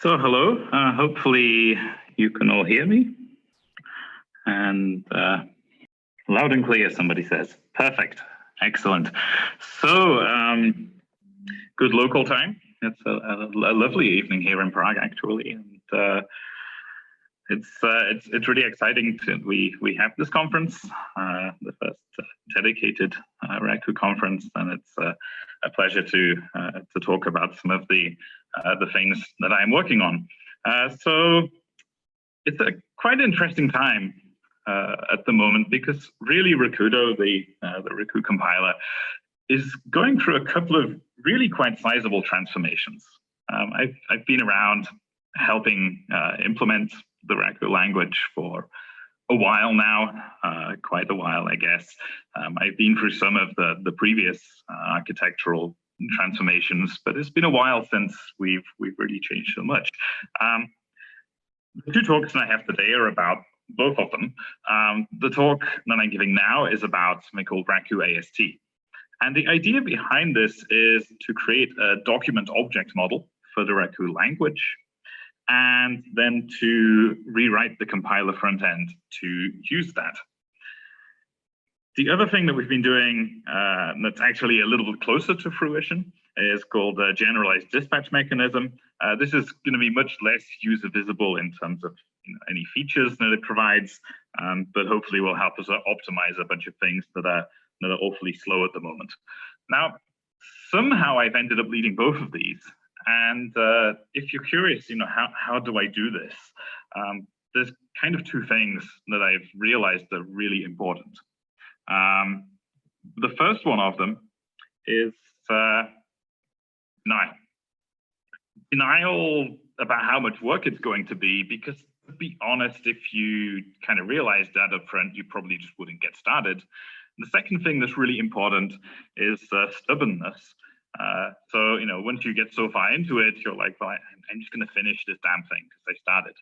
So hello, hopefully you can all hear me. And loud and clear, somebody says. Perfect, excellent. So good local time. It's a lovely evening here in Prague, actually. And it's really exciting we have this conference, the first dedicated Raku conference, and it's a pleasure to talk about some of the things that I'm working on. So it's a quite interesting time at the moment, because really Rakudo, the Raku compiler, is going through a couple of really quite sizable transformations. I've been around helping implement the Raku language for a while now, quite a while, I guess. I've been through some of the previous architectural transformations, but it's been a while since we've really changed so much. The two talks that I have today are about both of them. The talk that I'm giving now is about something called Raku AST. And the idea behind this is to create a document object model for the Raku language, and then to rewrite the compiler front end to use that. The other thing that we've been doing that's actually a little bit closer to fruition is called a generalized dispatch mechanism. This is going to be much less user visible in terms of any features that it provides, but hopefully will help us optimize a bunch of things that are awfully slow at the moment. Now, somehow I've ended up leading both of these. And if you're curious, how do I do this? There's kind of two things that I've realized are really important. The first one of them is denial. Denial about how much work it's going to be, because to be honest, if you kind of realized that up front, you probably just wouldn't get started. The second thing that's really important is stubbornness. So, once you get so far into it, you're like, well, I'm just going to finish this damn thing because I started.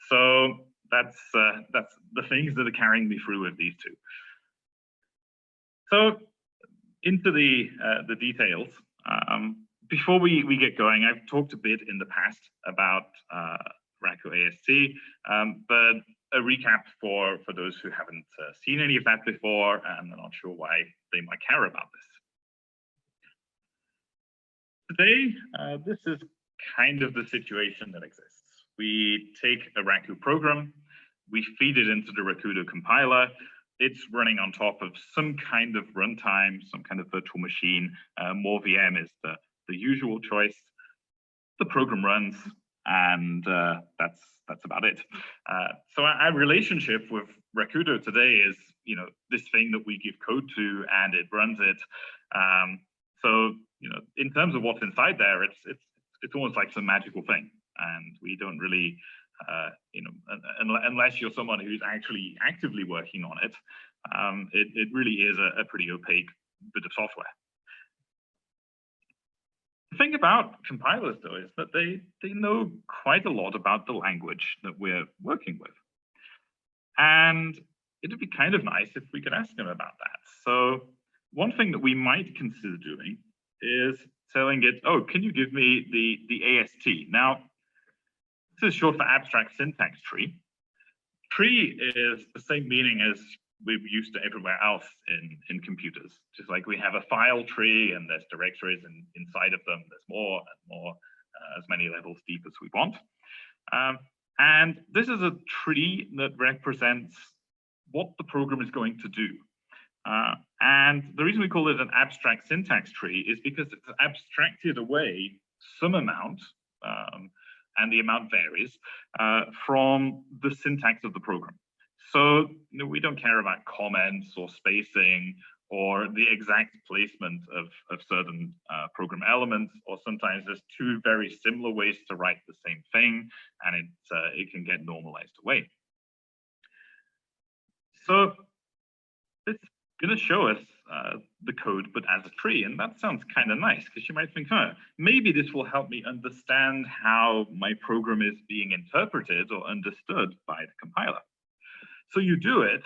So that's the things that are carrying me through with these two. So into the details. Before we get going, I've talked a bit in the past about Raku AST, but a recap for those who haven't seen any of that before and are not sure why they might care about this. Today, this is kind of the situation that exists. We take a Raku program, we feed it into the Rakudo compiler. It's running on top of some kind of runtime, some kind of virtual machine. More VM is the usual choice. The program runs, and that's about it. So our relationship with Rakudo today is, this thing that we give code to, and it runs it. So, in terms of what's inside there, it's almost like some magical thing, and we don't really, unless you're someone who's actually actively working on it, it really is a pretty opaque bit of software. The thing about compilers, though, is that they know quite a lot about the language that we're working with, and it would be kind of nice if we could ask them about that. So one thing that we might consider doing is telling it, oh, can you give me the AST? Now, this is short for abstract syntax tree. Tree is the same meaning as we're used to everywhere else in computers. Just like we have a file tree and there's directories, and inside of them there's more and more, as many levels deep as we want. And this is a tree that represents what the program is going to do. And the reason we call it an abstract syntax tree is because it's abstracted away some amount, and the amount varies, from the syntax of the program. So we don't care about comments or spacing or the exact placement of certain program elements, or sometimes there's two very similar ways to write the same thing, and it can get normalized away. So it's going to show us the code, but as a tree, and that sounds kind of nice, because you might think, maybe this will help me understand how my program is being interpreted or understood by the compiler. So you do it,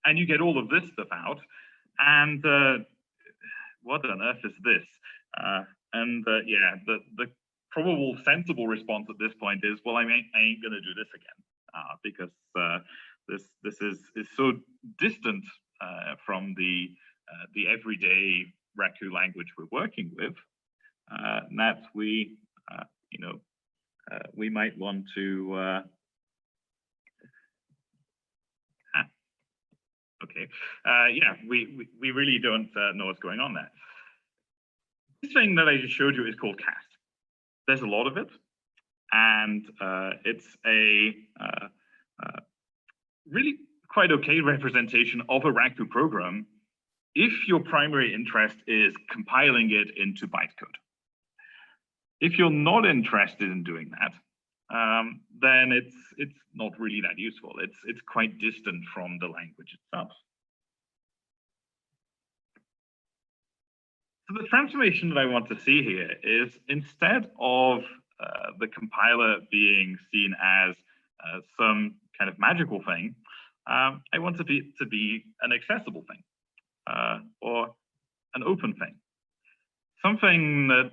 and you get all of this stuff out, and what on earth is this? Yeah, the probable sensible response at this point is, well, I ain't going to do this again, because this is so distant from the everyday Raku language we're working with, that we we might want to yeah, we really don't know what's going on there. This thing that I just showed you is called cast. There's a lot of it, and it's a really quite okay representation of a Raku program if your primary interest is compiling it into bytecode. If you're not interested in doing that, then it's not really that useful. It's quite distant from the language itself. So the transformation that I want to see here is, instead of the compiler being seen as some kind of magical thing, I want to be an accessible thing, or an open thing, something that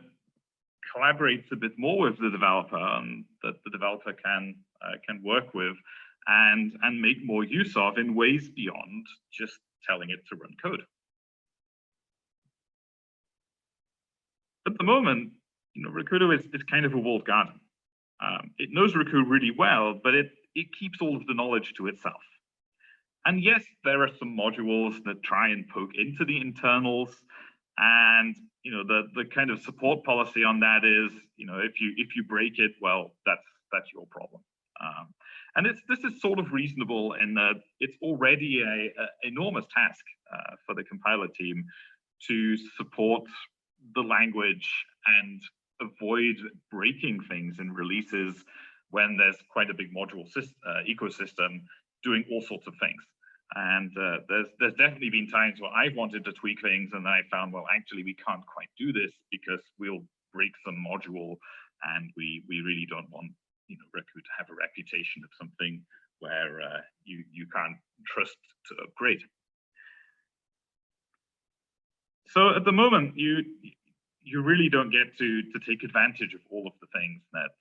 collaborates a bit more with the developer, and that the developer can work with and make more use of in ways beyond just telling it to run code. At the moment, Rakudo is kind of a walled garden. It knows Raku really well, but it keeps all of the knowledge to itself. And yes, there are some modules that try and poke into the internals, and the kind of support policy on that is, if you break it, well, that's your problem. And this is sort of reasonable in that it's already an enormous task for the compiler team to support the language and avoid breaking things in releases when there's quite a big module ecosystem doing all sorts of things. And there's definitely been times where I've wanted to tweak things and I found, well, actually, we can't quite do this because we'll break some module, and we really don't want Raku to have a reputation of something where you can't trust to upgrade. So at the moment, you really don't get to take advantage of all of the things that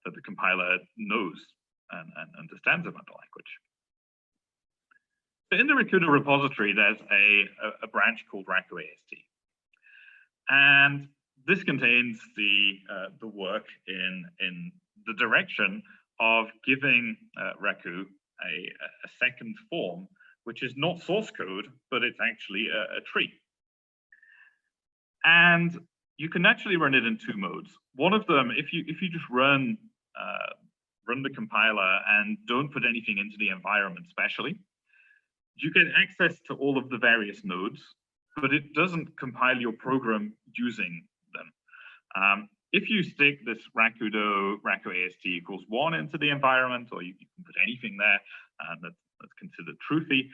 the compiler knows and understands about the language. So in the Rakudo repository, there's a branch called Raku AST, and this contains the work in the direction of giving Raku a second form, which is not source code, but it's actually a tree. And you can actually run it in two modes. One of them, if you just run the compiler and don't put anything into the environment specially, you get access to all of the various nodes, but it doesn't compile your program using them. If you stick this Rakudo Raku AST equals 1 into the environment, or you can put anything there that's considered truthy,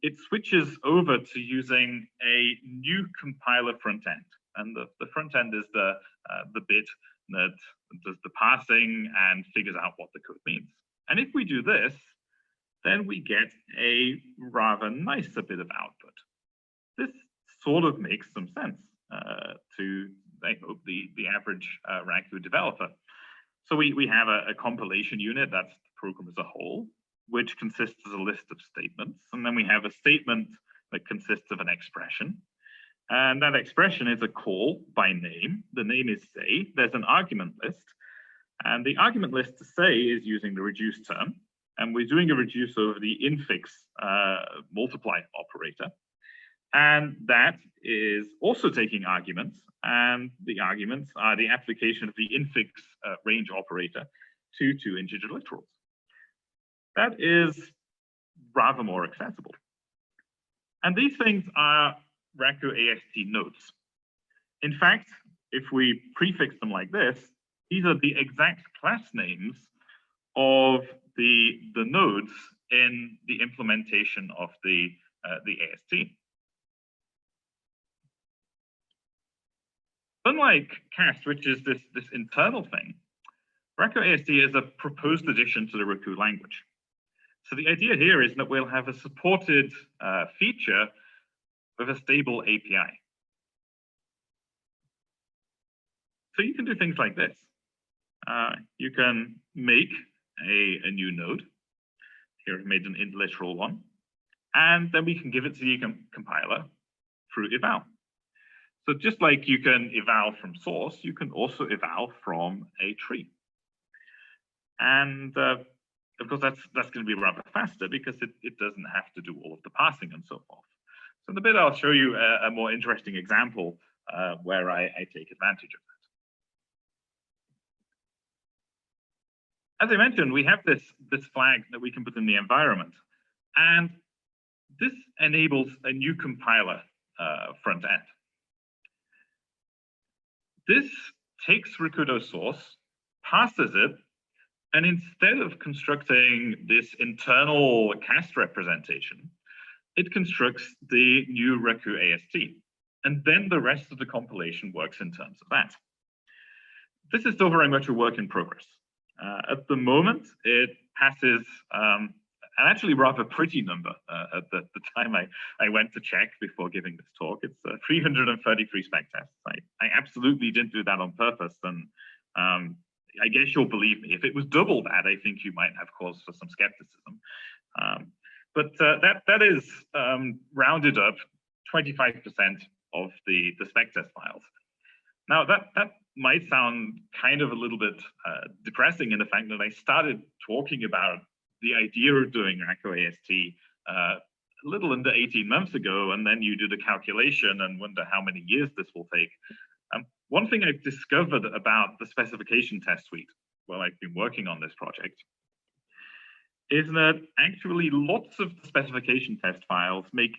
it switches over to using a new compiler front end. And the front end is the bit that does the parsing and figures out what the code means. And if we do this, then we get a rather nicer bit of output. This sort of makes some sense to, I hope, the average Raku developer. So we have a compilation unit, that's the program as a whole, which consists of a list of statements. And then we have a statement that consists of an expression. And that expression is a call by name. The name is say. There's an argument list. And the argument list to say is using the reduce term. And we're doing a reduce over the infix multiply operator. And that is also taking arguments. And the arguments are the application of the infix range operator to two integer literals. That is rather more accessible. And these things are Raku AST nodes. In fact, if we prefix them like this, these are the exact class names of the nodes in the implementation of the AST. Unlike cast, which is this internal thing, Raku AST is a proposed addition to the Raku language. So the idea here is that we'll have a supported feature with a stable API. So you can do things like this. You can make a new node. Here I've made an int literal one. And then we can give it to the compiler through eval. So just like you can eval from source, you can also eval from a tree. And of course, that's going to be rather faster because it doesn't have to do all of the parsing and so forth. So in a bit, I'll show you a more interesting example where I take advantage of that. As I mentioned, we have this flag that we can put in the environment. And this enables a new compiler front end. This takes Rakudo source, passes it, and instead of constructing this internal cast representation, it constructs the new Raku AST. And then the rest of the compilation works in terms of that. This is still very much a work in progress. At the moment, it passes an actually rather pretty number at the time I went to check before giving this talk. It's 333 spec tests. I absolutely didn't do that on purpose. And I guess you'll believe me. If it was double that, I think you might have cause for some skepticism. But that is rounded up 25% of the spec test files. Now that might sound kind of a little bit depressing in the fact that I started talking about the idea of doing Raku AST a little under 18 months ago, and then you do the calculation and wonder how many years this will take. One thing I've discovered about the specification test suite while I've been working on this project is that actually lots of the specification test files make,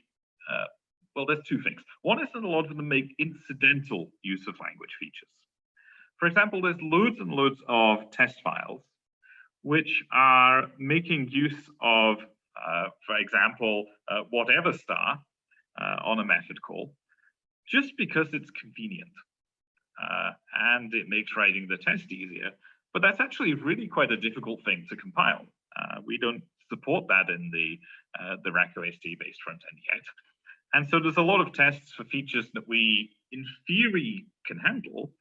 well, there's two things. One is that a lot of them make incidental use of language features. For example, there's loads and loads of test files which are making use of, for example, whatever star on a method call, just because it's convenient. And it makes writing the test easier. But that's actually really quite a difficult thing to compile. We don't support that in the Raku AST-based front end yet. And so there's a lot of tests for features that we, in theory, can handle,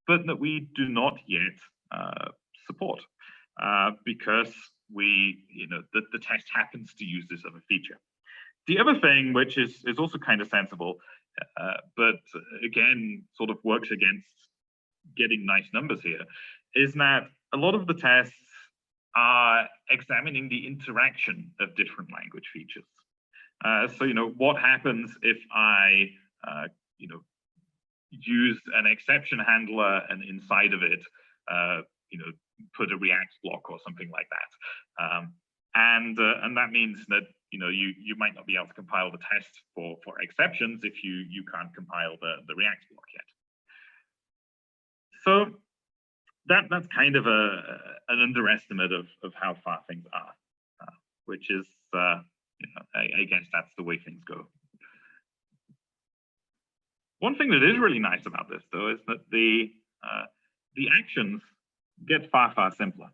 but that we do not yet support. Because the test happens to use this other feature. The other thing, which is also kind of sensible, but again, sort of works against getting nice numbers here, is that a lot of the tests are examining the interaction of different language features. So, what happens if I, use an exception handler and inside of it, put a React block or something like that, and that means that you might not be able to compile the test for exceptions if you can't compile the React block yet. So that's kind of an underestimate of how far things are, which is I guess that's the way things go. One thing that is really nice about this though is that the actions get far simpler.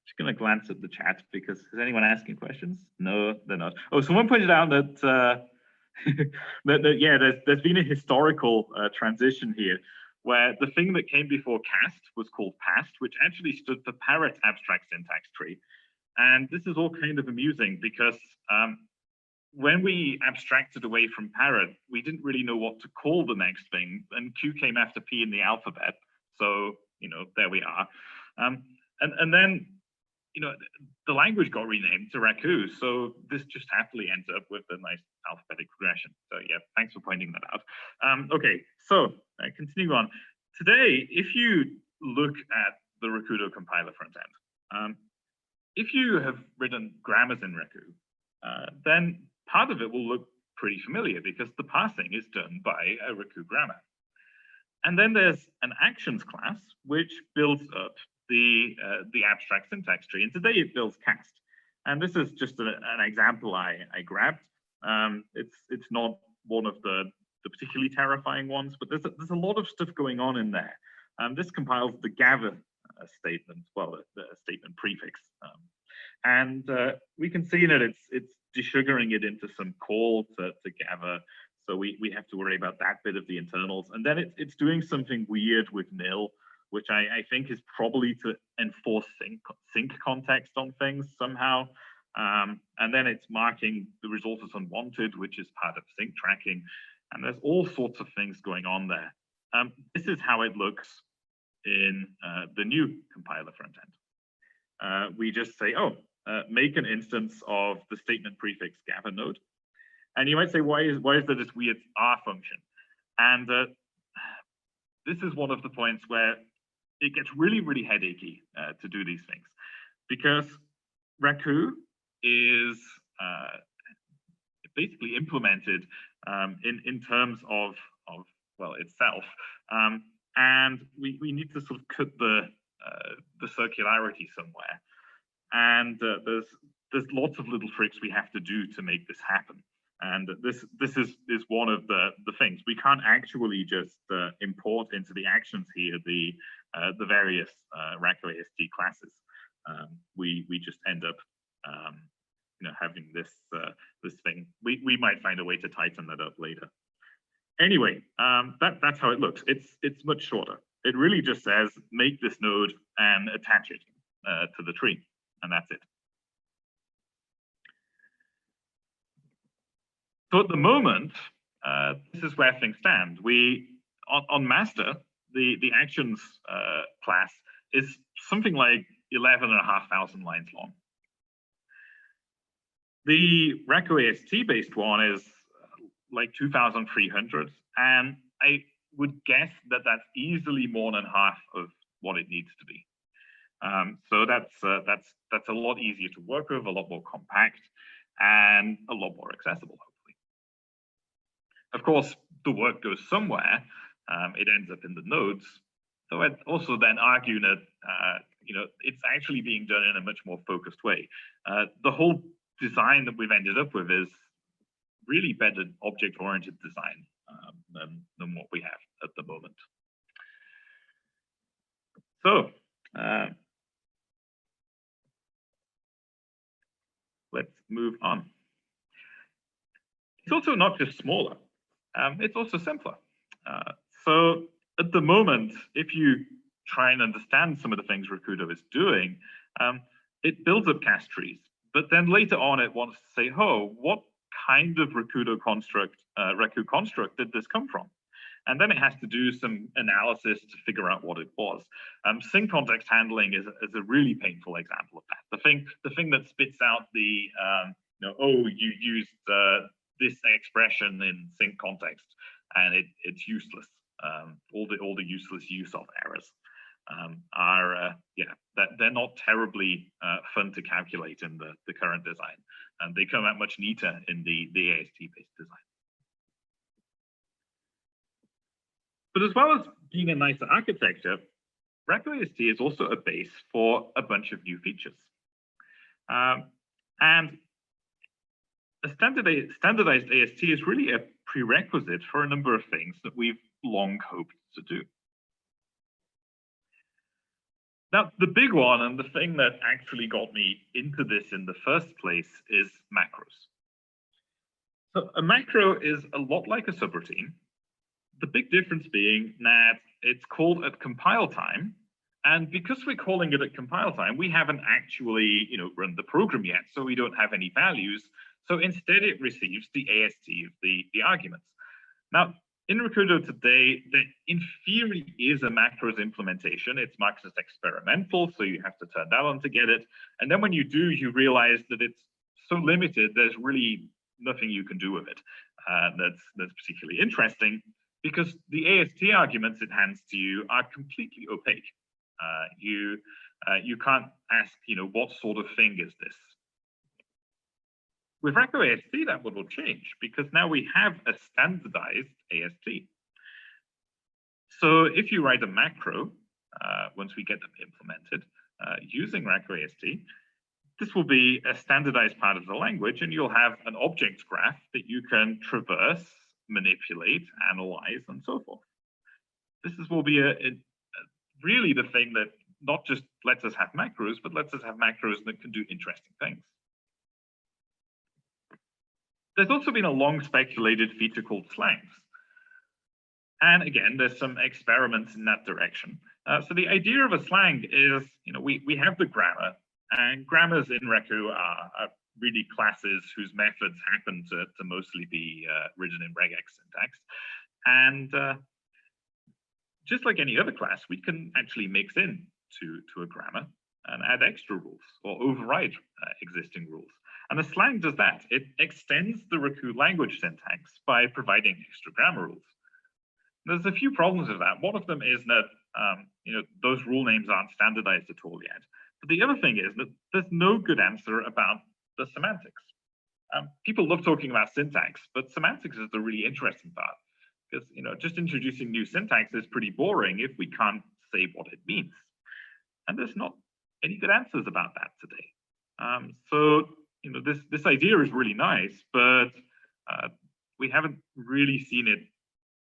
Just going to glance at the chat because is anyone asking questions? No, they're not. Oh, someone pointed out that yeah, there's been a historical transition here where the thing that came before cast was called past, which actually stood for parrot abstract syntax tree. And this is all kind of amusing because when we abstracted away from parrot, we didn't really know what to call the next thing, and Q came after P in the alphabet. So, there we are. And then, the language got renamed to Raku. So this just happily ends up with a nice alphabetic progression. So yeah, thanks for pointing that out. Okay, so continue on. Today, if you look at the Rakudo compiler front end, if you have written grammars in Raku, then part of it will look pretty familiar because the parsing is done by a Raku grammar. And then there's an actions class, which builds up the abstract syntax tree. And today it builds cast. And this is just an example I grabbed. It's not one of the particularly terrifying ones, but there's a lot of stuff going on in there. This compiles the gather statement, well, the statement prefix. And we can see that it's desugaring it into some call to gather So we have to worry about that bit of the internals. And then it's doing something weird with nil, which I think is probably to enforce sync context on things somehow. And then it's marking the result as unwanted, which is part of sync tracking. And there's all sorts of things going on there. This is how it looks in the new compiler front end. We just say, oh, make an instance of the statement prefix gather node. And you might say, why is there this weird R function? And this is one of the points where it gets really, really headachy to do these things, because Raku is basically implemented in terms of well itself, and we need to sort of cut the circularity somewhere, and there's lots of little tricks we have to do to make this happen. And this is one of the things. We can't actually just import into the actions here the various Raku AST classes. We just end up having this this thing. We might find a way to tighten that up later. Anyway, that's how it looks. It's much shorter. It really just says make this node and attach it to the tree, and that's it. So at the moment, this is where things stand. We on master, the actions class is something like 11,500 lines long. The Raku AST based one is like 2,300, and I would guess that that's easily more than half of what it needs to be. So that's a lot easier to work with, a lot more compact, and a lot more accessible, hopefully. Of course, the work goes somewhere. It ends up in the nodes. So I'd also then argue that it's actually being done in a much more focused way. The whole design that we've ended up with is really better object-oriented design than what we have at the moment. So let's move on. It's also not just smaller. It's also simpler. So at the moment, if you try and understand some of the things Rakudo is doing, it builds up cache trees. But then later on, it wants to say, oh, what kind of Raku construct did this come from? And then it has to do some analysis to figure out what it was. Sync context handling is a really painful example of that. The thing that spits out the, oh, you used this expression in sync context, and it's useless. All the useless use of errors are they're not terribly fun to calculate in the current design, and they come out much neater in the AST-based design. But as well as being a nicer architecture, Raku AST is also a base for a bunch of new features. And a standardized AST is really a prerequisite for a number of things that we've long hoped to do. Now, the big one, and the thing that actually got me into this in the first place, is macros. So a macro is a lot like a subroutine. The big difference being that it's called at compile time, and because we're calling it at compile time, we haven't actually run the program yet, so we don't have any values. So instead, it receives the AST of the arguments. Now, in Rakudo today, there in theory is a macros implementation. It's marked as experimental, so you have to turn that on to get it. And then when you do, you realize that it's so limited, there's really nothing you can do with it. That's particularly interesting, because the AST arguments it hands to you are completely opaque. You can't ask, what sort of thing is this? With Raku AST, that will change, because now we have a standardized AST. So if you write a macro, once we get them implemented, using Raku AST, this will be a standardized part of the language, and you'll have an object graph that you can traverse, manipulate, analyze, and so forth. This will be really the thing that not just lets us have macros, but lets us have macros that can do interesting things. There's also been a long speculated feature called slangs. And again, there's some experiments in that direction. So the idea of a slang is, we have the grammar, and grammars in Raku are really classes whose methods happen to mostly be written in regex syntax. And just like any other class, we can actually mix in to a grammar and add extra rules or override existing rules. And the slang does that. It extends the Raku language syntax by providing extra grammar rules. There's a few problems with that. One of them is that those rule names aren't standardized at all yet. But the other thing is that there's no good answer about the semantics. People love talking about syntax, but semantics is the really interesting part, because just introducing new syntax is pretty boring if we can't say what it means. And there's not any good answers about that today. So this idea is really nice, but we haven't really seen it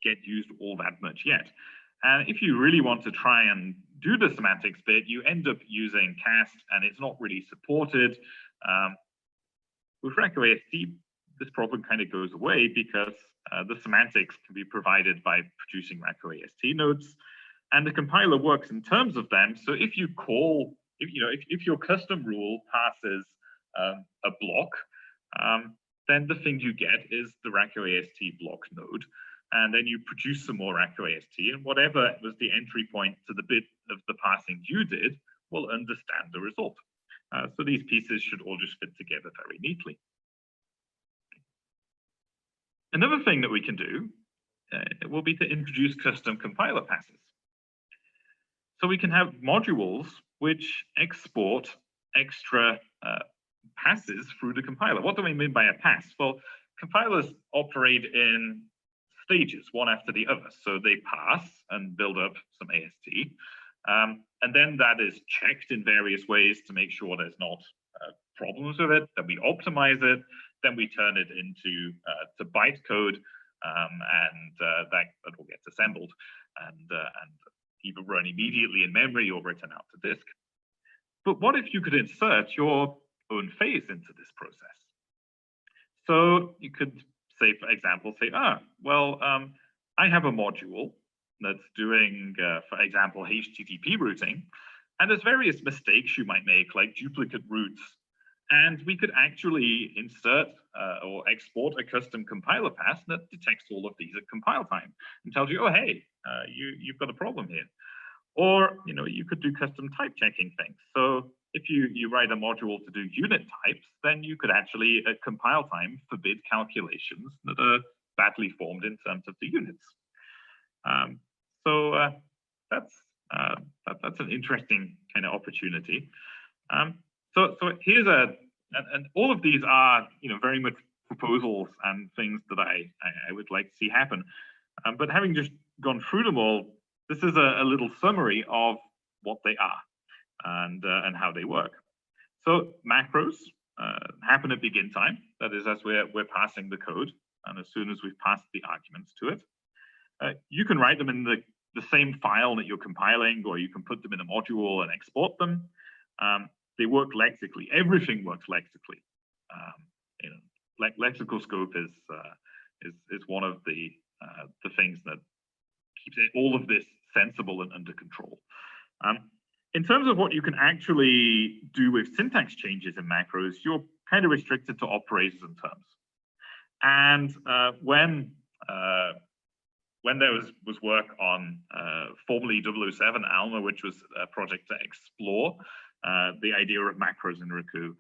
get used all that much yet. And if you really want to try and do the semantics bit, you end up using cast, and it's not really supported. With Raku AST, this problem kind of goes away because the semantics can be provided by producing Raku AST nodes, and the compiler works in terms of them. So if you call, if your custom rule passes a block, then the thing you get is the Raku AST block node. And then you produce some more Raku AST, and whatever was the entry point to the bit of the parsing you did will understand the result. So these pieces should all just fit together very neatly. Another thing that we can do will be to introduce custom compiler passes. So we can have modules which export extra passes through the compiler. What do we mean by a pass? Well, compilers operate in stages, one after the other. So they pass and build up some AST. And then that is checked in various ways to make sure there's not problems with it. Then we optimize it. Then we turn it into to bytecode, and that all gets assembled and either run immediately in memory or written out to disk. But what if you could insert your own phase into this process? So you could say, for example, I have a module that's doing, for example, HTTP routing, and there's various mistakes you might make, like duplicate routes. And we could actually insert or export a custom compiler pass that detects all of these at compile time and tells you, oh, hey, you've got a problem here. Or, you could do custom type checking things. So if you write a module to do unit types, then you could actually, at compile time, forbid calculations that are badly formed in terms of the units. So that's an interesting kind of opportunity. So here's and all of these are very much proposals and things that I would like to see happen. But having just gone through them all, this is a little summary of what they are and how they work. So macros happen at begin time. That is, as we're passing the code, and as soon as we've passed the arguments to it, you can write them in the same file that you're compiling, or you can put them in a module and export them. They work lexically. Everything works lexically. Lexical scope is one of the things that keeps all of this sensible and under control. In terms of what you can actually do with syntax changes in macros, you're kind of restricted to operators and terms. And when there was work on formerly 007 ALMA, which was a project to explore the idea of macros in Raku,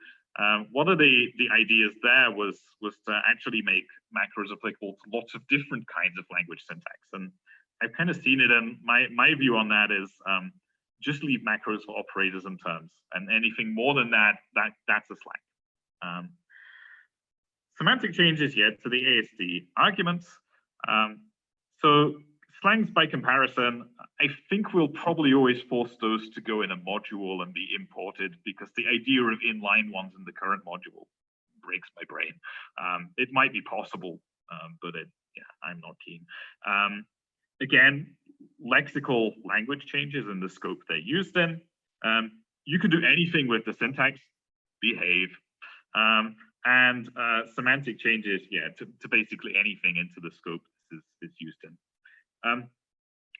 one of the ideas there was to actually make macros applicable to lots of different kinds of language syntax. And I've kind of seen it, and my view on that is just leave macros for operators and terms, and anything more than that's a slang. Semantic changes yet to the AST arguments. So slangs by comparison, I think we'll probably always force those to go in a module and be imported, because the idea of inline ones in the current module breaks my brain. It might be possible, but I'm not keen. Again, lexical language changes in the scope they're used in. You can do anything with the syntax, behave. And semantic changes, yeah, to basically anything into the scope is used in.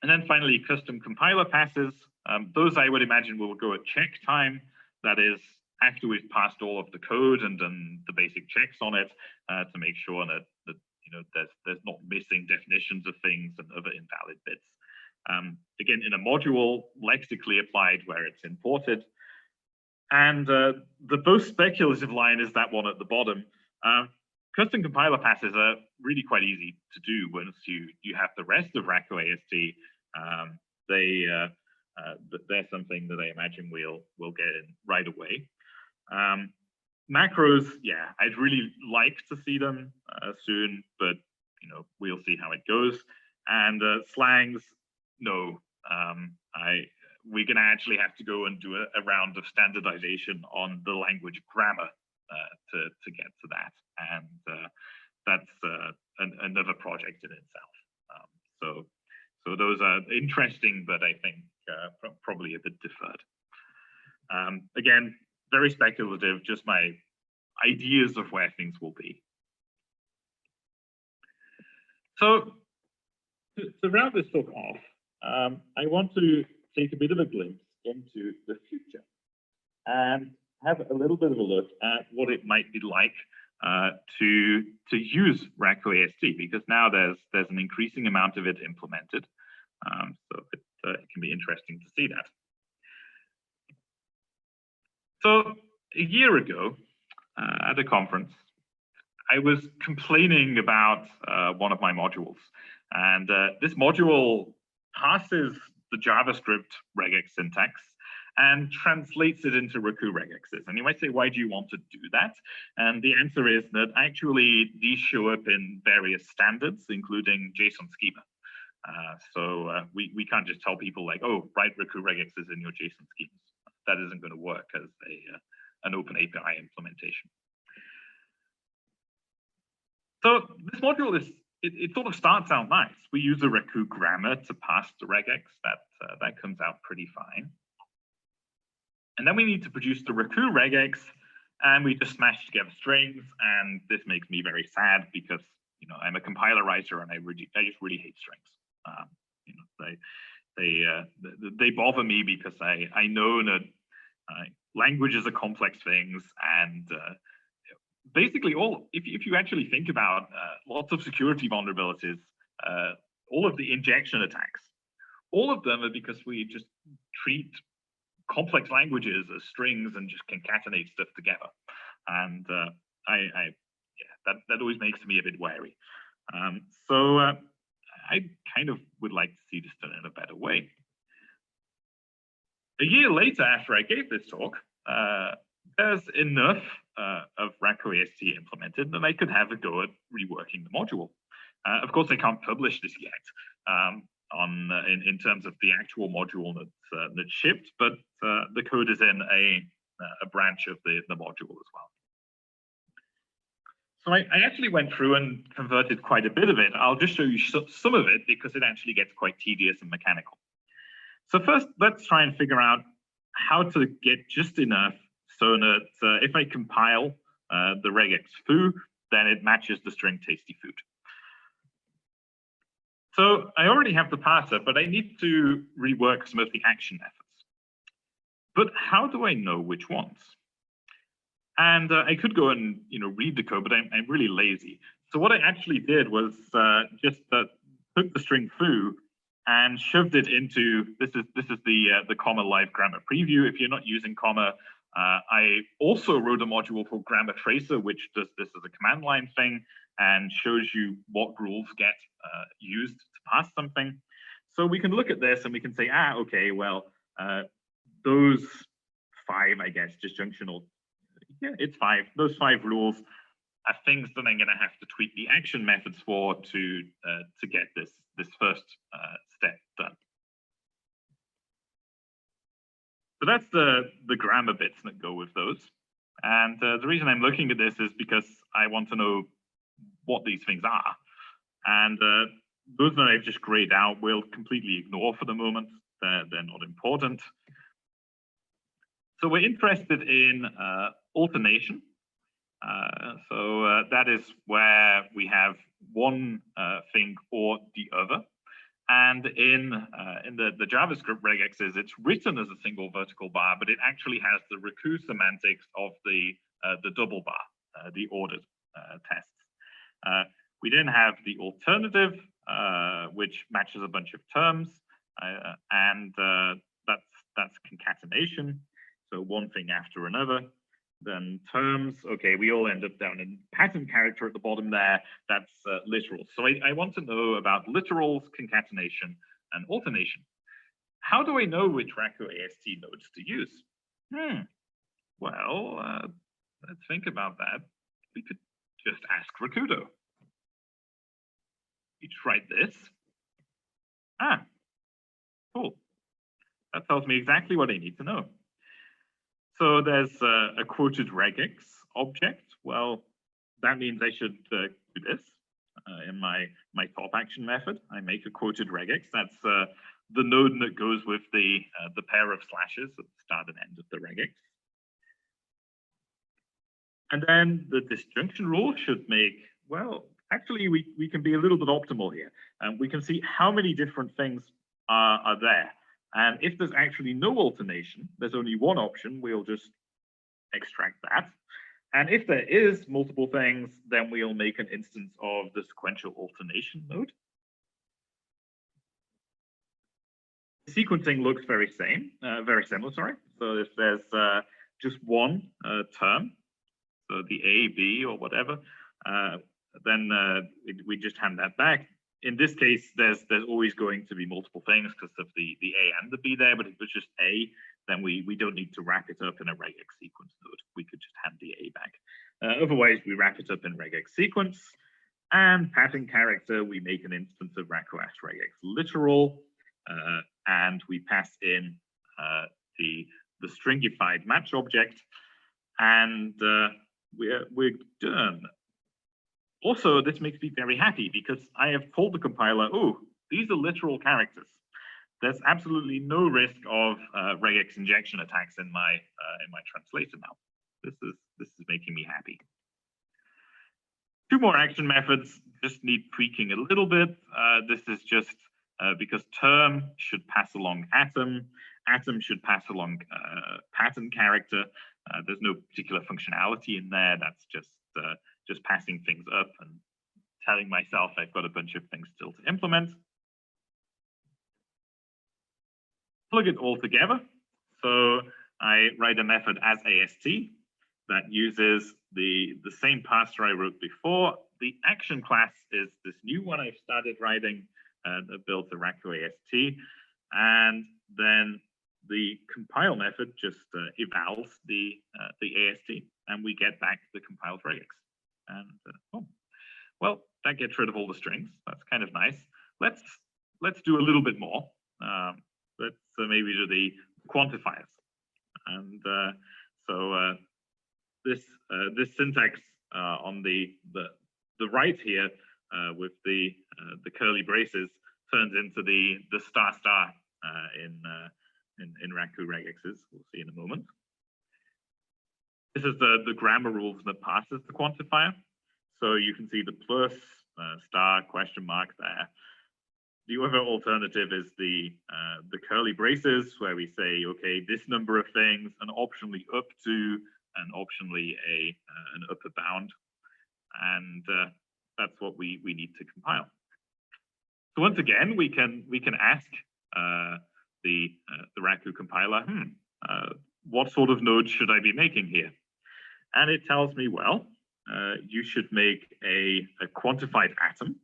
And then finally, custom compiler passes. Those I would imagine will go at check time. That is, after we've passed all of the code and done the basic checks on it to make sure that there's not missing definitions of things and other invalid bits. Again, in a module, lexically applied where it's imported. And the most speculative line is that one at the bottom. Custom compiler passes are really quite easy to do once you have the rest of Raku AST. They're something that I imagine we'll get in right away. Macros, yeah, I'd really like to see them soon, but we'll see how it goes. And slangs, no, we're going to actually have to go and do a round of standardization on the language grammar to get to that, and that's another project in itself. So those are interesting, but I think probably a bit deferred. Again, very speculative, just my ideas of where things will be. So to round this talk off, I want to take a bit of a glimpse into the future and have a little bit of a look at what it might be like to use Raku AST, because now there's an increasing amount of it implemented. So it can be interesting to see that. So a year ago at a conference, I was complaining about one of my modules, and this module passes the JavaScript regex syntax and translates it into Raku regexes. And you might say, why do you want to do that? And the answer is that actually these show up in various standards, including JSON schema. So we can't just tell people like, oh, write Raku regexes in your JSON schemas. That isn't going to work as an OpenAPI implementation. So this module it sort of starts out nice. We use a Raku grammar to pass the regex. That comes out pretty fine. And then we need to produce the Raku regex, and we just smash together strings. And this makes me very sad because I'm a compiler writer and I just really hate strings. They bother me because I know that languages are complex things, and basically if you actually think about lots of security vulnerabilities, all of the injection attacks, all of them are because we just treat complex languages as strings and just concatenate stuff together. And that always makes me a bit wary. So I kind of would like to see this done in a better way. A year later, after I gave this talk, there's enough of Raku AST implemented that I could have a go at reworking the module. Of course, I can't publish this yet in terms of the actual module that's shipped, but the code is in a branch of the module as well. So I actually went through and converted quite a bit of it. I'll just show you some of it because it actually gets quite tedious and mechanical. So first, let's try and figure out how to get just enough so that if I compile the regex foo, then it matches the string tasty food. So I already have the parser, but I need to rework some of the action methods. But how do I know which ones? And I could go and read the code, but I'm really lazy. So what I actually did was just took the string foo and shoved it into this is the comma live grammar preview. If you're not using comma, I also wrote a module called grammar tracer, which does this as a command line thing and shows you what rules get used to pass something. So we can look at this and we can say, okay, well, those 5, I guess, disjunctional. Yeah, it's 5. Those 5 rules are things that I'm going to have to tweak the action methods for to get this first step done. So that's the grammar bits that go with those. And the reason I'm looking at this is because I want to know what these things are. And those that I've just grayed out we'll completely ignore for the moment. They're not important. So we're interested in alternation. That is where we have one thing or the other. And in the JavaScript regexes, it's written as a single vertical bar, but it actually has the Raku semantics of the double bar, the ordered tests. We then have the alternative, which matches a bunch of terms, and that's concatenation. So one thing after another. Then terms, okay, we all end up down in pattern character at the bottom there. That's literal. So I want to know about literals, concatenation, and alternation. How do I know which Raku AST nodes to use? Well, let's think about that. We could just ask Rakudo. You try this. Cool. That tells me exactly what I need to know. So there's a quoted regex object. Well, that means I should do this in my top action method. I make a quoted regex. That's the node that goes with the pair of slashes at the start and end of the regex. And then the disjunction rule should make, well, actually we can be a little bit optimal here. And we can see how many different things are there. And if there's actually no alternation, there's only one option, we'll just extract that. And if there is multiple things, then we'll make an instance of the sequential alternation node. Sequencing looks very similar, sorry. So if there's just one term, so the A, B, or whatever, then we just hand that back. In this case, there's always going to be multiple things because of the A and the B there, but if it's just A, then we don't need to wrap it up in a regex sequence node. We could just hand the A back. Otherwise, we wrap it up in regex sequence, and pattern character, we make an instance of Raku AST regex literal, and we pass in the stringified match object, and we're done. Also, this makes me very happy because I have told the compiler, oh, these are literal characters. There's absolutely no risk of regex injection attacks in my translator now. This is making me happy. Two more action methods just need tweaking a little bit. This is just because term should pass along atom should pass along pattern character. There's no particular functionality in there. That's just passing things up and telling myself I've got a bunch of things still to implement. Plug it all together. So I write a method as AST that uses the same parser I wrote before. The action class is this new one I've started writing that builds the Raku AST. And then the compile method just evals the AST, and we get back the compiled regex. And well, that gets rid of all the strings. That's kind of nice. Let's do a little bit more. Let's maybe do the quantifiers. And so this syntax on the right here with the curly braces turns into the star in Raku regexes. We'll see in a moment. This is the grammar rules that passes the quantifier. So you can see the plus, star, question mark there. The other alternative is the curly braces, where we say, okay, this number of things, and optionally up to, and optionally an upper bound, and that's what we need to compile. So once again, we can ask the Raku compiler, what sort of node should I be making here? And it tells me, well, you should make a quantified atom.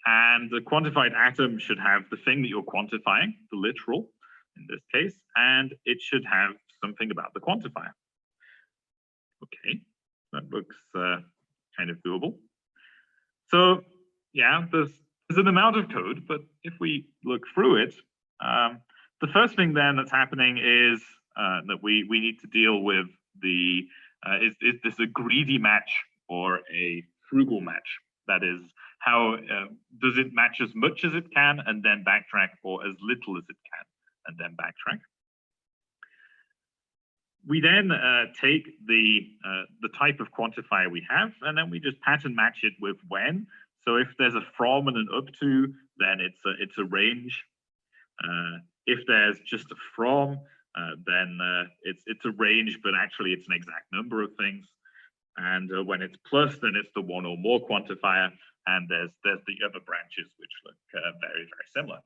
And the quantified atom should have the thing that you're quantifying, the literal in this case, and it should have something about the quantifier. Okay, that looks kind of doable. So yeah, there's an amount of code, but if we look through it, the first thing then that's happening is that we need to deal with is this a greedy match or a frugal match? That is, how does it match as much as it can and then backtrack, or as little as it can and then backtrack? We then take the type of quantifier we have, and then we just pattern match it with when. So if there's a from and an up to, then it's a range. If there's just a from, then it's a range, but actually it's an exact number of things. And when it's plus, then it's the one or more quantifier, and there's the other branches which look very, very similar.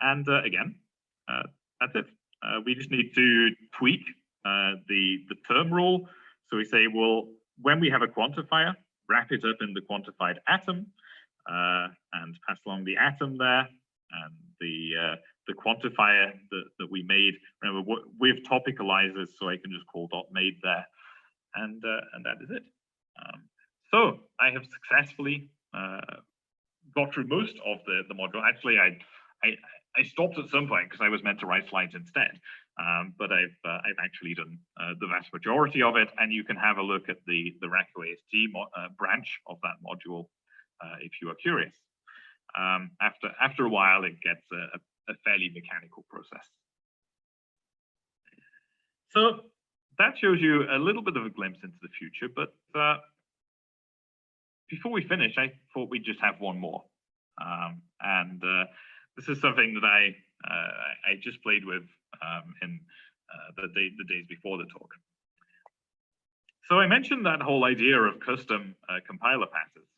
And again, that's it. We just need to tweak the term rule. So we say, well, when we have a quantifier, wrap it up in the quantified atom and pass along the atom there, and the quantifier that we made. Remember, with topicalizers, so I can just call .made there, and that is it. So I have successfully got through most of the module. Actually, I stopped at some point because I was meant to write slides instead, but I've actually done the vast majority of it, and you can have a look at the Raku AST branch of that module if you are curious. After a while, it gets a fairly mechanical process. So that shows you a little bit of a glimpse into the future, but before we finish, I thought we'd just have one more. This is something that I just played with in the days before the talk. So I mentioned that whole idea of custom compiler passes,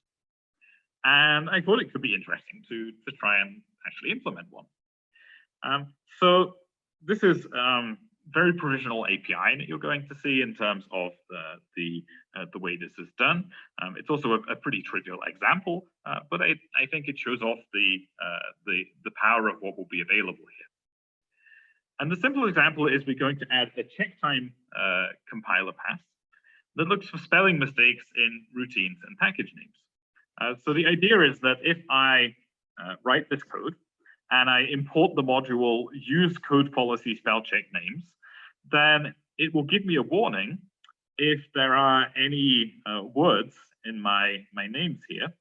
and I thought it could be interesting to try and actually implement one. So this is very provisional API that you're going to see in terms of the way this is done. It's also a pretty trivial example, but I think it shows off the power of what will be available here. And the simple example is we're going to add a check time compiler pass that looks for spelling mistakes in routines and package names. So the idea is that if I write this code and I import the module use code policy spell check names, then it will give me a warning if there are any words in my names here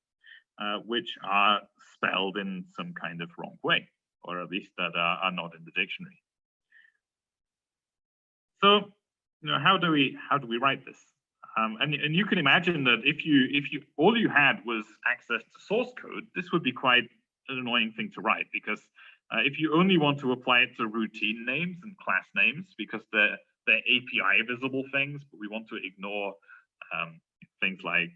which are spelled in some kind of wrong way, or at least that are not in the dictionary. So, how do we write this? And you can imagine that if you all you had was access to source code, this would be quite an annoying thing to write, because if you only want to apply it to routine names and class names because they're API visible things, but we want to ignore things like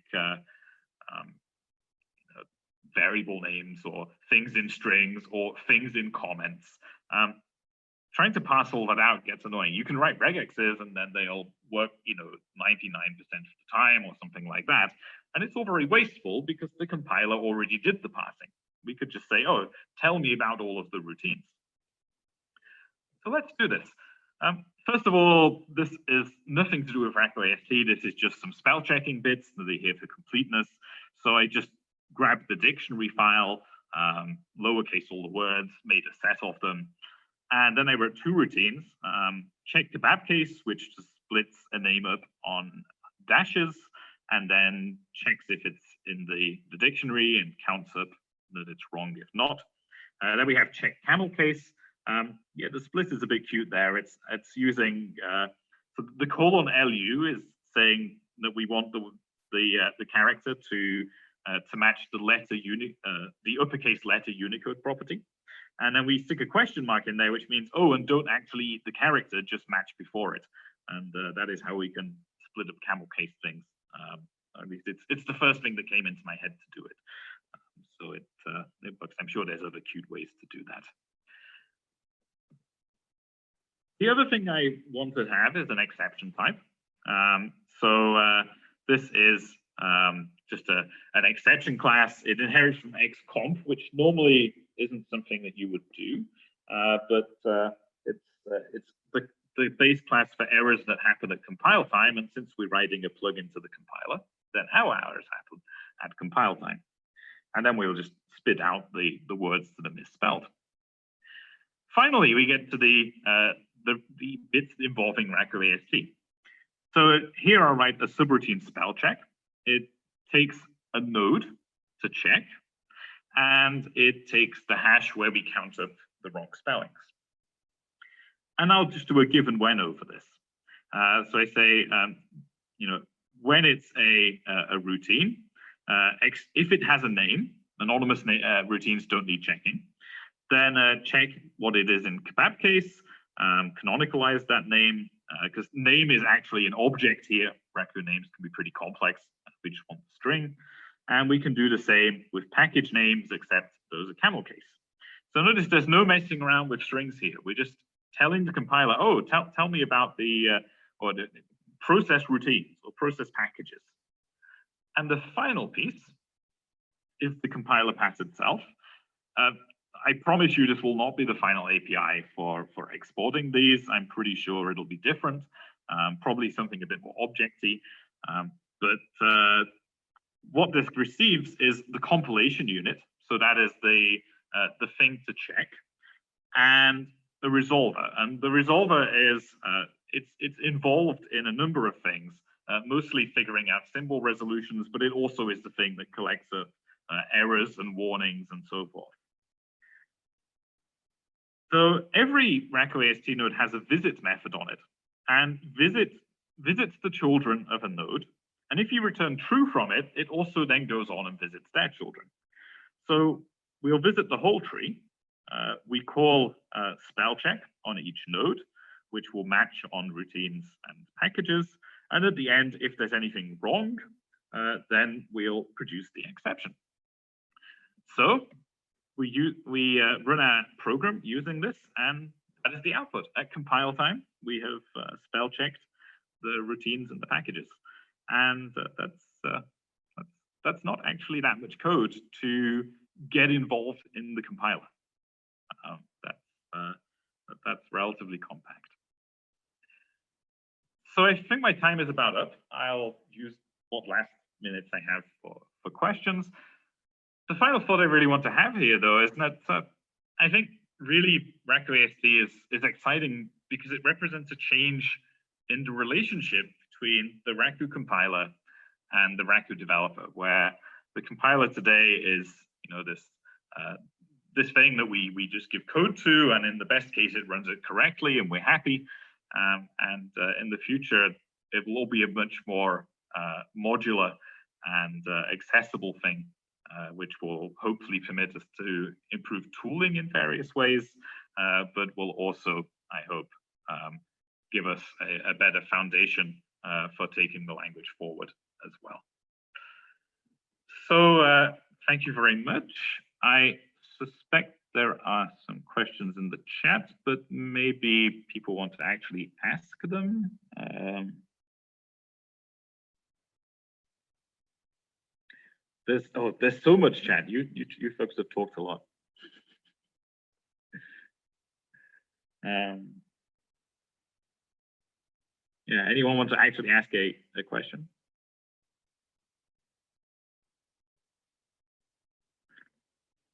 variable names or things in strings or things in comments. Trying to parse all that out gets annoying. You can write regexes and then they'll work, 99% of the time or something like that. And it's all very wasteful because the compiler already did the parsing. We could just say, oh, tell me about all of the routines. So let's do this. First of all, this is nothing to do with Raku AST. This is just some spell checking bits that are here for completeness. So I just grabbed the dictionary file, lowercase all the words, made a set of them. And then I wrote two routines, check kebab case, which just splits a name up on dashes, and then checks if it's in the dictionary and counts up that it's wrong if not. Then we have check camel case. Yeah, the split is a bit cute there. It's using so the colon LU is saying that we want the character to match the letter the uppercase letter Unicode property. And then we stick a question mark in there, which means, oh, and don't actually eat the character, just match before it. And that is how we can split up camel case things. At least it's the first thing that came into my head to do it. So it works. I'm sure there's other cute ways to do that. The other thing I want to have is an exception type. This is just an exception class. It inherits from xconf, which normally isn't something that you would do, but it's the base class for errors that happen at compile time. And since we're writing a plugin to the compiler, then our errors happen at compile time. And then we'll just spit out the words that are misspelled. Finally, we get to the bits involving Raku AST. So here I'll write a subroutine spell check. It takes a node to check, and it takes the hash where we count up the wrong spellings. And I'll just do a give and when over this. So I say, when it's a routine, if it has a name, anonymous routines don't need checking. Then check what it is in kebab case, canonicalize that name, because name is actually an object here. Raku names can be pretty complex. We just want the string. And we can do the same with package names, except those are camel case. So notice there's no messing around with strings here. We're just telling the compiler, oh, tell me about the process routines or process packages. And the final piece is the compiler path itself. I promise you this will not be the final API for exporting these. I'm pretty sure it'll be different, probably something a bit more objecty. But what this receives is the compilation unit. So that is the thing to check, and the resolver. And the resolver is it's involved in a number of things, mostly figuring out symbol resolutions, but it also is the thing that collects errors and warnings and so forth. So every Raku AST node has a visit method on it, and visits the children of a node. And if you return true from it, it also then goes on and visits their children. So we'll visit the whole tree. We call spell check on each node, which will match on routines and packages. And at the end, if there's anything wrong, then we'll produce the exception. So we run our program using this, and that is the output. At compile time, we have spell checked the routines and the packages, and that's not actually that much code to get involved in the compiler. That's relatively compact. So I think my time is about up. I'll use what last minutes I have for questions. The final thought I really want to have here, though, is that I think really Raku AST is exciting because it represents a change in the relationship between the Raku compiler and the Raku developer, where the compiler today is, this thing that we just give code to, and in the best case, it runs it correctly, and we're happy. And in the future, it will be a much more modular and accessible thing, which will hopefully permit us to improve tooling in various ways, but will also, I hope, give us a better foundation for taking the language forward as well. So thank you very much. I suspect there are some questions in the chat, but maybe people want to actually ask them. There's so much chat. You folks have talked a lot. Yeah, anyone want to actually ask a question?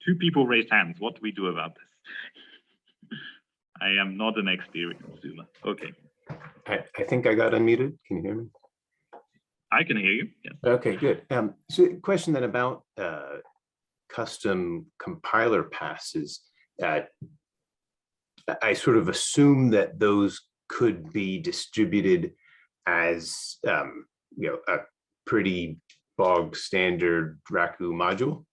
Two people raised hands. What do we do about this? I am not an experienced consumer. Okay. I think I got unmuted. Can you hear me? I can hear you. Yes. Okay, good. So question then about custom compiler passes. I sort of assume that those could be distributed as a pretty bog standard Raku module.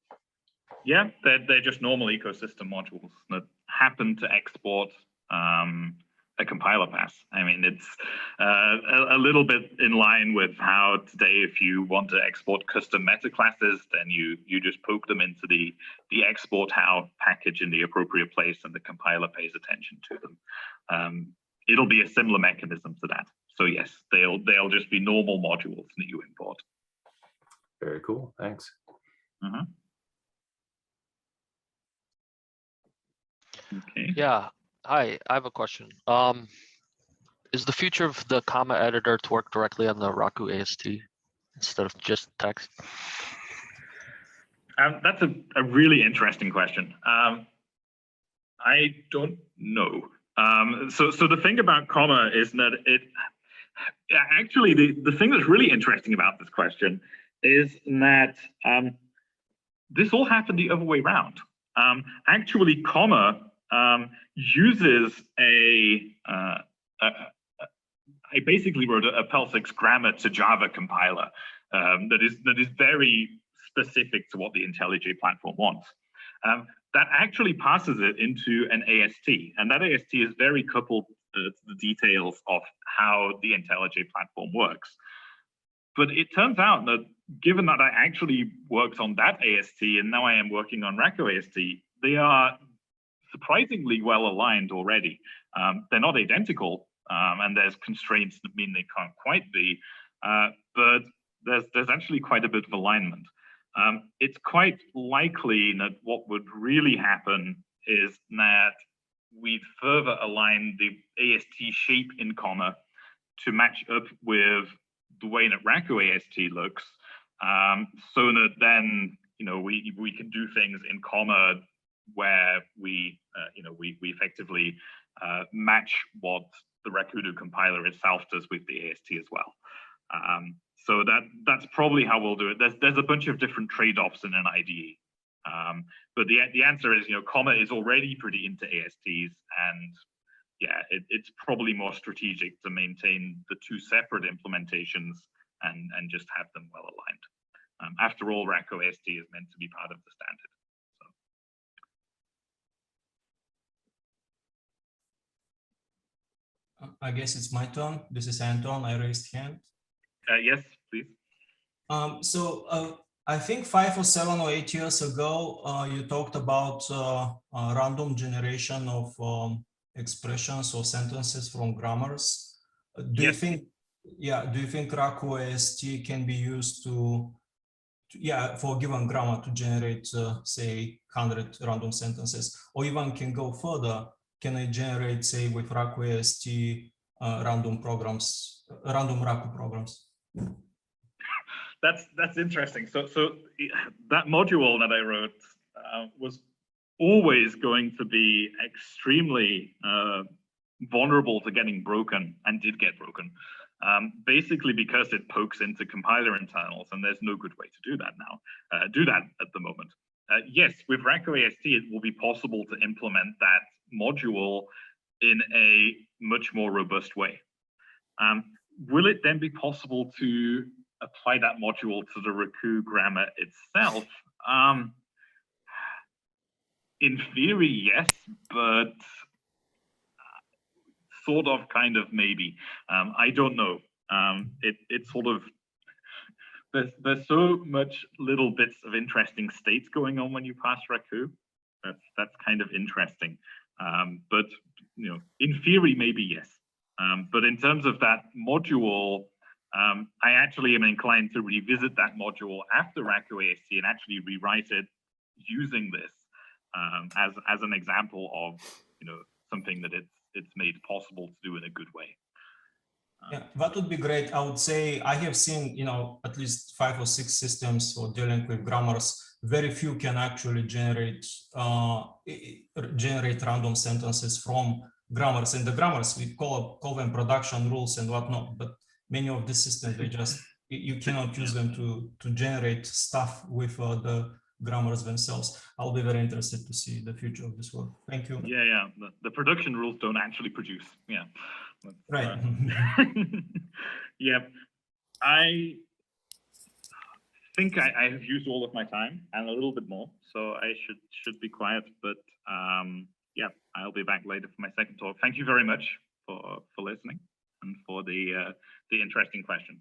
Yeah, they're just normal ecosystem modules that happen to export a compiler pass. I mean, it's a little bit in line with how today, if you want to export custom meta classes, then you just poke them into the export how package in the appropriate place, and the compiler pays attention to them. It'll be a similar mechanism to that. So yes, they'll just be normal modules that you import. Very cool. Thanks. Mm-hmm. Okay. Yeah. Hi, I have a question. Is the future of the comma editor to work directly on the Raku AST instead of just text? That's a really interesting question. I don't know. So the thing about comma is that actually the thing that's really interesting about this question is that this all happened the other way around. Actually, comma uses I basically wrote a PEL6 grammar to Java compiler that is very specific to what the IntelliJ platform wants. That actually passes it into an AST, and that AST is very coupled to the details of how the IntelliJ platform works. But it turns out that given that I actually worked on that AST and now I am working on Raku AST, they are surprisingly well aligned already. They're not identical, and there's constraints that mean they can't quite be, but there's actually quite a bit of alignment. It's quite likely that what would really happen is that we'd further align the AST shape in comma to match up with the way that Raku AST looks, so that then we can do things in comma where we effectively match what the Rakudo compiler itself does with the AST as well. So that's probably how we'll do it. There's a bunch of different trade-offs in an IDE, but the answer is comma is already pretty into ASTs, and yeah, it's probably more strategic to maintain the two separate implementations and just have them well aligned. After all, Raku AST is meant to be part of the standard. I guess it's my turn. This is Anton. I raised hand. Yes, please. I think 5 or 7 or 8 years ago, you talked about random generation of expressions or sentences from grammars. Do you think Raku AST can be used for a given grammar to generate, say, 100 random sentences, or even can go further? Can I generate, say, with Raku AST random Raku programs? That's interesting. So that module that I wrote was always going to be extremely vulnerable to getting broken, and did get broken, basically because it pokes into compiler internals, and there's no good way to do that now. Do that at the moment. Yes, with Raku AST, it will be possible to implement that module in a much more robust way. Will it then be possible to apply that module to the Raku grammar itself? In theory, yes, but sort of, kind of, maybe. I don't know. It's sort of, there's so much little bits of interesting states going on when you pass Raku. That's kind of interesting. But in theory, maybe yes. But in terms of that module, I actually am inclined to revisit that module after Raku AST and actually rewrite it using this as an example of something that it's made possible to do in a good way. Yeah, that would be great. I would say I have seen at least 5 or 6 systems for dealing with grammars. Very few can actually generate random sentences from grammars, and the grammars we call them production rules and whatnot, but many of the systems, they just, you cannot use them to generate stuff with the grammars themselves. I'll be very interested to see the future of this work. Thank you. Yeah. The production rules don't actually produce. Yeah. Right. Yeah. I think I have used all of my time and a little bit more, so I should be quiet. But yeah, I'll be back later for my second talk. Thank you very much for listening and for the interesting questions.